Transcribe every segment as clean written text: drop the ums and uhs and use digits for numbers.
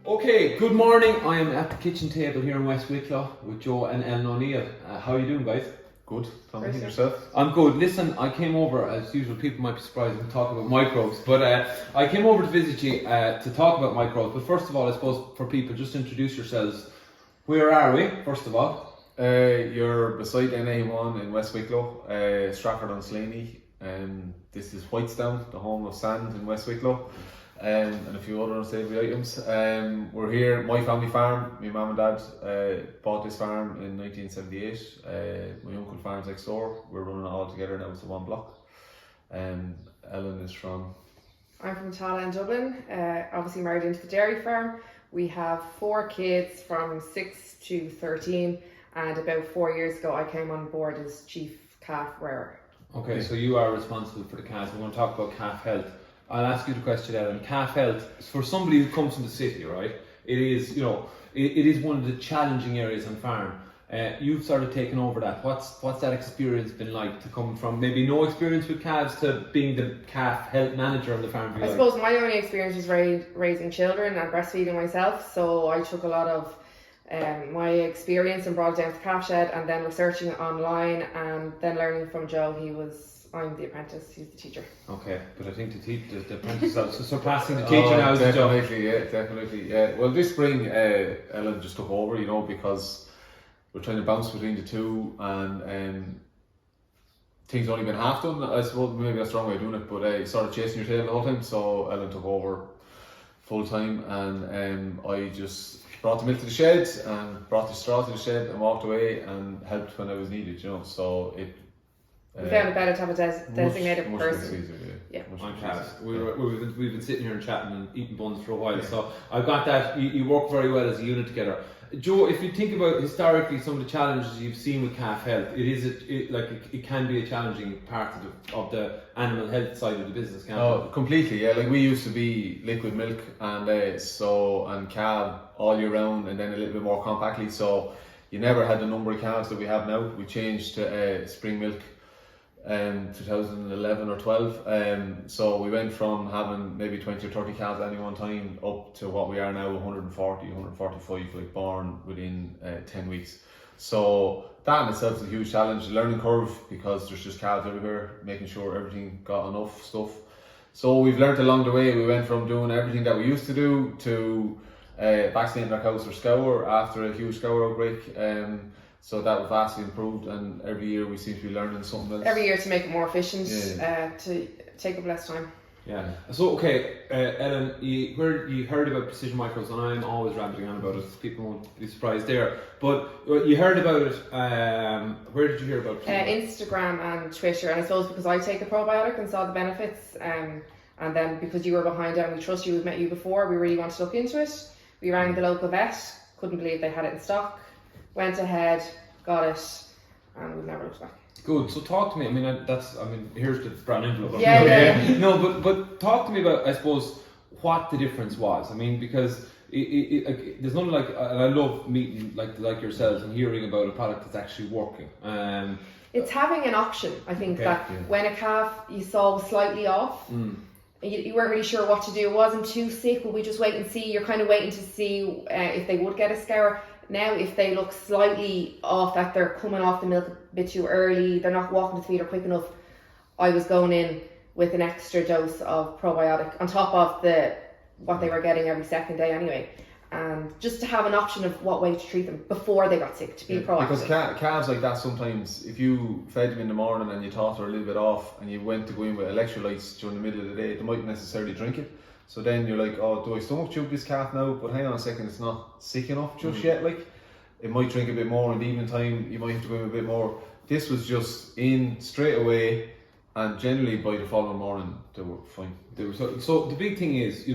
Okay, good morning. I am at the kitchen table here in West Wicklow with Joe and Ellen O Neill. How are you doing, guys? Good. Thank you. Yourself? I'm good. Listen, I came over, as usual, people might be surprised when we talk about microbes, but I came over to visit you to talk about microbes. But first of all, I suppose for people, just introduce yourselves. Where are we, first of all? You're beside NA1 in West Wicklow, Stratford on Slaney. This is Whitestown, the home of sand in West Wicklow, and a few other unsavoury items. We're here, my family farm. My mum and dad bought this farm in 1978. My uncle farms next door. We're running it all together now. It's a one block. Ellen is from? I'm from Tala in Dublin, obviously married into the dairy farm. We have 4 kids from 6 to 13, and about 4 years ago I came on board as chief calf rearer. Okay, so you are responsible for the calves. We're going to talk about calf health. I'll ask you the question, Ellen. Calf health, for somebody who comes from the city, right? It is, it is one of the challenging areas on farm. You've sort of taken over that. What's that experience been like to come from maybe no experience with calves to being the calf health manager on the farm? I suppose my only experience was raising children and breastfeeding myself, so I took a lot of my experience and brought it down to the calf shed, and then researching it online, and then learning from Joe. I'm the apprentice, he's the teacher. Okay, but I think the apprentice is surpassing the teacher now. Definitely. Well, this spring Ellen just took over, because we're trying to bounce between the two, and things only been half done. I suppose maybe that's the wrong way of doing it, but sort of chasing your tail the whole time. So Ellen took over full time, and I just brought the milk to the shed and brought the straw to the shed and walked away and helped when I was needed. So it. We found it better to have a designated person. Easier, I'm Travis. We've been sitting here and chatting and eating buns for a while, so I've got that. You work very well as a unit together. Joe, if you think about historically some of the challenges you've seen with calf health, it can be a challenging part of the animal health side of the business, can't it? Completely, yeah. Like we used to be liquid milk and calf all year round, and then a little bit more compactly. So you never had the number of calves that we have now. We changed to spring milk 2011 or 12, so we went from having maybe 20 or 30 calves at any one time up to what we are now, 145 like born within 10 weeks. So that in itself is a huge challenge, learning curve, because there's just calves everywhere, making sure everything got enough stuff. So we've learned along the way. We went from doing everything that we used to do to vaccinating our cows for scour after a huge scour outbreak. So that was vastly improved, and every year we seem to be learning something else. Every year to make it more efficient, to take up less time. Yeah. So okay, Ellen, you heard about Precision Microbes, and I'm always rambling on about it. So people won't be surprised there. But you heard about it. Where did you hear about it? Instagram and Twitter, and I suppose because I take a probiotic and saw the benefits, and then because you were behind it and we trust you, we've met you before, we really wanted to look into it. We rang the local vet, couldn't believe they had it in stock. Went ahead, got it, and we've never looked back. Good. So talk to me. Here's the brown envelope. Yeah. No, but talk to me about, I suppose, what the difference was. Because there's nothing like, and I love meeting like yourselves and hearing about a product that's actually working. It's having an option. I think when a calf you saw was slightly off. You weren't really sure what to do. It wasn't too sick, but we just wait and see. You're kind of waiting to see if they would get a scour. Now, if they look slightly off, that they're coming off the milk a bit too early, they're not walking to the feeder quick enough, I was going in with an extra dose of probiotic on top of what they were getting every second day anyway. And just to have an option of what way to treat them before they got sick, to be proactive. Because calves like that, sometimes if you fed them in the morning and you thought they're a little bit off and you went to go in with electrolytes during the middle of the day, they mightn't necessarily drink it. So then you're like, oh, do I stomach tube this calf now? But hang on a second, it's not sick enough just yet. Like, it might drink a bit more in the evening time, you might have to go in a bit more. This was just in straight away, and generally by the following morning they were fine. So the big thing is,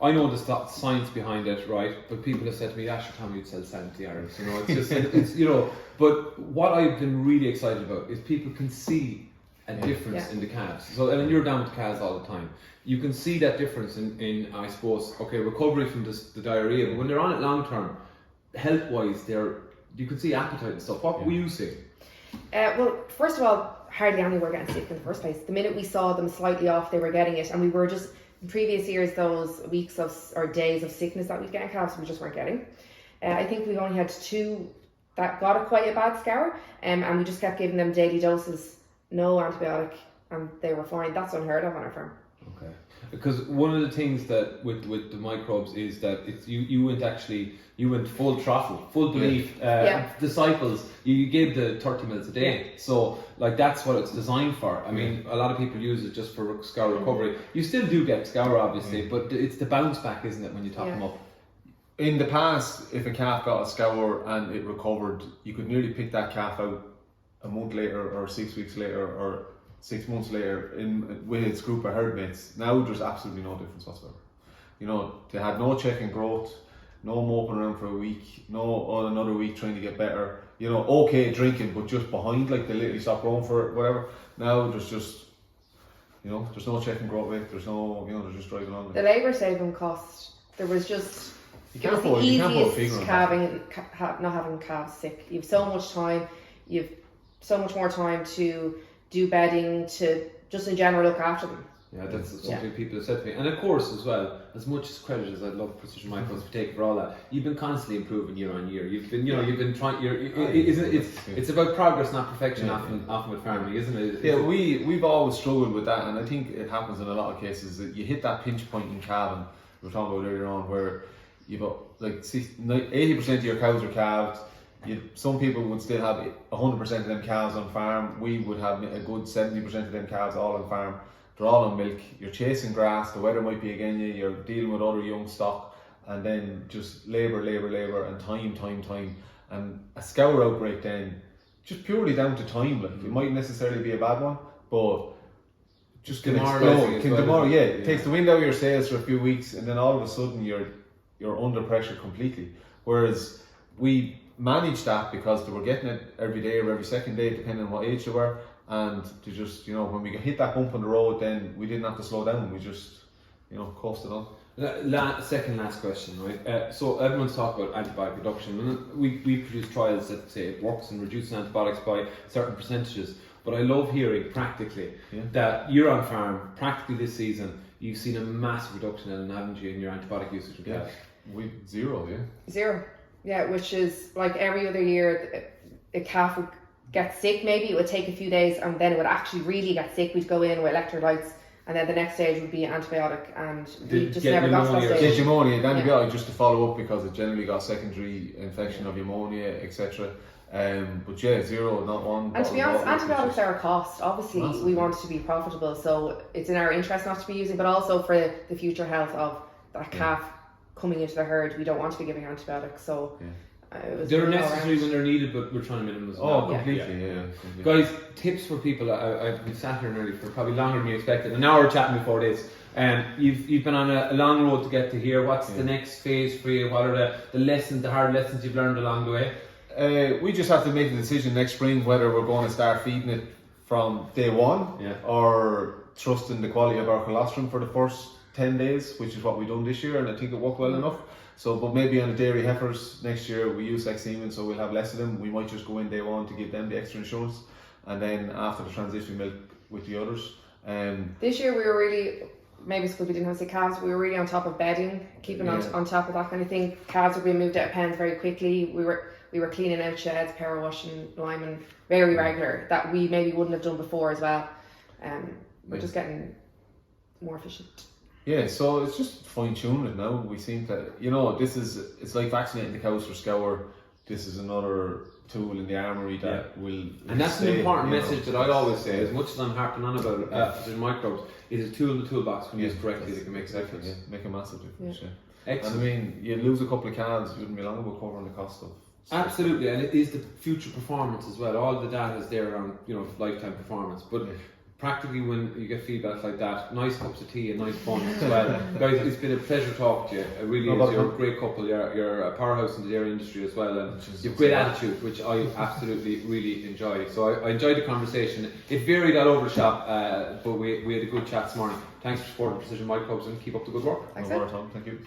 I know the science behind it, right? But people have said to me, Asher, Tommy, you'd sell 70 hours. It's just, but what I've been really excited about is people can see a difference in the calves. So, and you're down with the calves all the time. You can see that difference in I suppose, recovery from the diarrhea. But when they're on it long term, health-wise, you can see appetite and stuff. What were you seeing? Well, first of all, hardly any were getting sick in the first place. The minute we saw them slightly off, they were getting it, and we were just in previous years, those weeks of or days of sickness that we'd get in calves, we just weren't getting. I think we've only had 2 that got quite a bad scour, and we just kept giving them daily doses, no antibiotic, and they were fine. That's unheard of on our farm. Okay. Because one of the things that with the microbes is that it's you went full throttle, full belief, disciples. You gave the 30 mils a day, so like that's what it's designed for. I mean, a lot of people use it just for scour recovery. You still do get scour, obviously, but it's the bounce back, isn't it, when you top them up? In the past, if a calf got a scour and it recovered, you could nearly pick that calf out a month later, or 6 weeks later, or 6 months later with its group of herd mates. Now there's absolutely no difference whatsoever. You know, they had no check in growth, no moping around for a week, no another week trying to get better. You know, okay drinking, but just behind, like they literally stopped growing for it, whatever. Now there's just, you know, there's no check in growth rate. There's no, you know, they're just driving along. The labour saving cost, there was just. You it was the easiest not having calves sick. You have so much time. You've so much more time to do bedding, to just in general look after them. Yeah, that's something people have said to me. And of course, as well, as much as credit as I love Precision Microbes for taking for all that, you've been constantly improving year on year. You've been, you've been trying. It's about progress, not perfection. Often with farming, isn't it? Yeah, we've always struggled with that, and I think it happens in a lot of cases that you hit that pinch point in calving. We were talking about earlier on, where you've got like 80% of your cows are calved. Some people would still have 100% of them calves on farm. We would have a good 70% of them calves all on farm. They're all on milk. You're chasing grass. The weather might be against you. You're dealing with other young stock, and then just labour, and time. And a scour outbreak then, just purely down to time. Like it might necessarily be a bad one, but just can explode. It takes the wind out of your sails for a few weeks, and then all of a sudden you're under pressure completely. Whereas we managed that because they were getting it every day or every second day, depending on what age they were, and to just, you know, when we hit that bump on the road, then we didn't have to slow down. We just, you know, coasted on. Second last question, right? So everyone's talked about antibiotic reduction, and we produce trials that say it works in reducing antibiotics by certain percentages. But I love hearing practically that you're on farm, practically this season, you've seen a massive reduction in, haven't you, in your antibiotic usage? We zero. Yeah, which is like every other year, a calf would get sick. Maybe it would take a few days, and then it would actually really get sick. We'd go in with electrolytes, and then the next stage would be antibiotic, and we just never got to that stage. Get pneumonia, then antibiotic just to follow up because it generally got secondary infection of pneumonia, etc. But zero, not one. And to be honest, antibiotics are a cost. Obviously, we want it to be profitable, so it's in our interest not to be using, but also for the future health of that calf coming into the herd. We don't want to be giving antibiotics, so they're necessary when they're needed, but we're trying to minimize them. Oh, completely. Guys, tips for people. I've been sat here nearly for probably longer than you expected. An hour chatting before this. You've been on a long road to get to here. What's the next phase for you? What are the lessons, the hard lessons you've learned along the way? We just have to make the decision next spring whether we're going to start feeding it from day one or trusting the quality of our colostrum for the first 10 days, which is what we've done this year, and I think it worked well enough. So, but maybe on the dairy heifers next year we use sex semen, so we'll have less of them. We might just go in day one to give them the extra insurance, and then after the transition milk with the others. This year we were really, maybe it's because we didn't have sick calves, we were really on top of bedding, keeping on top of that kind of thing. Calves were being moved out of pens very quickly. We were cleaning out sheds, power washing, liming, very regular, that we maybe wouldn't have done before as well. We're just getting more efficient. Yeah, so it's just fine tuning it now. We seem to, it's like vaccinating the cows for scour. This is another tool in the armoury that will. And that's an important message that I always say, as much as I'm harping on about Precision Microbes, is a tool in the toolbox when used correctly that can make a difference. Yeah, make a massive difference. Yeah. Excellent. And I mean, you lose a couple of calves, it wouldn't be long about covering the cost of. Absolutely, and it is the future performance as well. All the data is there on lifetime performance, but. Practically, when you get feedback like that, nice cups of tea and nice fun as well. Guys, it's been a pleasure talking to you. It really is. You're a great couple. You're a powerhouse in the dairy industry as well, and you have great attitude, which I absolutely really enjoy. So I enjoyed the conversation. It varied all over the shop, but we had a good chat this morning. Thanks for supporting Precision Microbes, and keep up the good work. Thanks, Thank you.